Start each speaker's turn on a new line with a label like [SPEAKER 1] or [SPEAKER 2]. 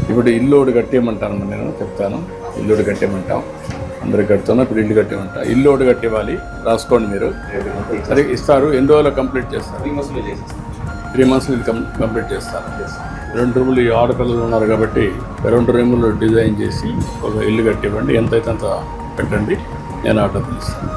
[SPEAKER 1] ఇప్పుడు ఇల్లు ఒకటి కట్టేయమంటాను, నేను చెప్తాను. ఇల్లు ఒకటి కట్టేయమంటాం, అందరికి కడుతున్నా. ఇప్పుడు ఇల్లు కట్టేయమంటా. ఇల్లు ఒకటి కట్టేవాలి, రాసుకోండి మీరు. సరే ఇస్తారు. ఎన్ని రోజులు కంప్లీట్ చేస్తారు? 3 months ఇది కంప్లీట్ చేస్తారు. 2 రూములు ఈ ఆడపిల్లలు ఉన్నారు కాబట్టి 2 రూములు డిజైన్ చేసి ఒక ఇల్లు కట్టివ్వండి. ఎంతైతే అంత పెట్టండి, నేను ఆర్డర్ తీస్తాను.